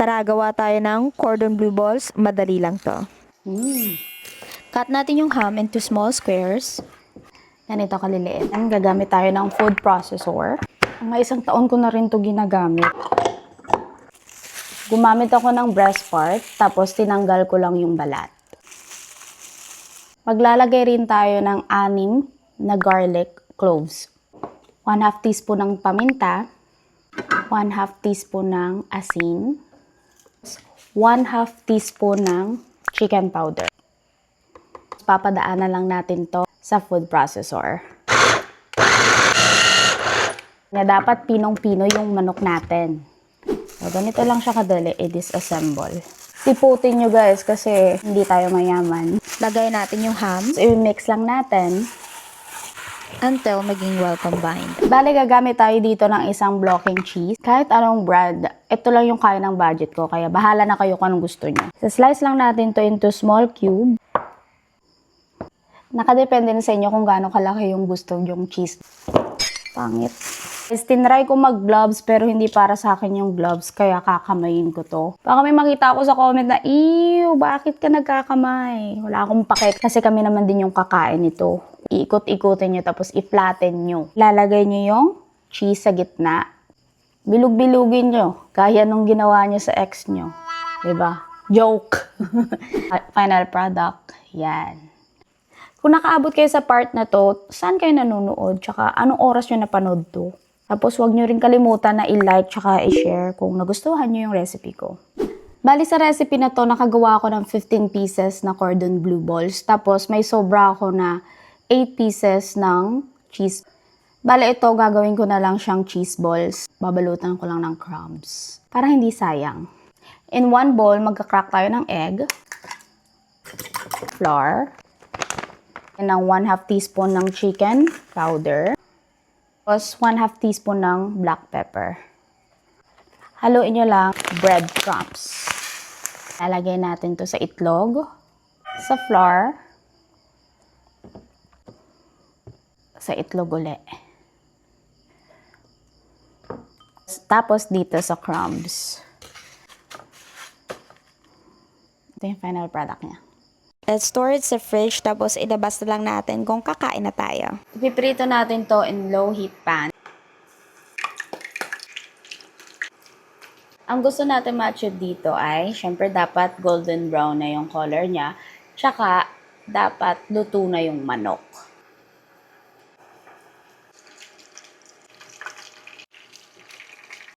Tara, gawa tayo ng cordon bleu balls. Madali lang to. Cut natin yung ham into small squares. Ganito kaliliit. Gagamit tayo ng food processor. Mga 1 taon ko na rin to ginagamit. Gumamit ako ng breast part, tapos tinanggal ko lang yung balat. Maglalagay rin tayo ng 6 na garlic cloves. 1/2 teaspoon ng paminta, 1/2 teaspoon ng asin, 1/2 teaspoon ng chicken powder. Papadaanan lang natin to sa food processor. Dapat pinong-pino yung manok natin. So, ganito lang siya kadali, i-disassemble. Siputin nyo guys kasi hindi tayo mayaman. Lagay natin yung ham So, i-mix lang natin. until maging well combined. Bale, gagamit tayo dito ng isang blocking cheese. Kahit anong brand, ito lang yung kaya ng budget ko. Kaya bahala na kayo kung anong gusto nyo. So, slice lang natin to into small cube. Nakadepende na sa inyo kung gaano kalaki yung gusto yung cheese. Pangit. Tinry ko mag-gloves pero hindi para sa akin yung gloves kaya kakamayin ko to. Baka may makita ako sa comment na, ew, bakit ka nagkakamay? Wala akong pakit kasi kami naman din yung kakain nito. Iikot-ikutin nyo tapos i-flatten nyo. Lalagay nyo yung cheese sa gitna. Bilug-bilugin nyo. Kaya nung ginawa nyo sa ex nyo. Diba? Joke! Final product. Yan. Kung nakaabot kayo sa part na to, saan kayo nanonood? Tsaka anong oras nyo napanood to? Tapos huwag nyo rin kalimutan na i-like tsaka i-share kung nagustuhan nyo yung recipe ko. Bali sa recipe na to, nakagawa ako ng 15 pieces na cordon bleu balls. Tapos may sobra ako na 8 pieces ng cheese. Bali ito, gagawin ko na lang siyang cheese balls. Babalutan ko lang ng crumbs. Para hindi sayang. In one bowl, magka-crack tayo ng egg. Flour. And ng 1/2 teaspoon ng chicken powder. Tapos 1/2 teaspoon ng black pepper. Haluin nyo lang breadcrumbs. Lalagay natin to sa itlog, sa flour, sa itlog uli. Tapos dito sa crumbs. Ito yung final product niya. Let's store it sa fridge tapos ilabas na lang natin kung kakain na tayo. Ipiprito natin to in low heat pan. Ang gusto natin ma-achieve dito ay, syempre dapat golden brown na yung color niya, tsaka dapat luto na yung manok.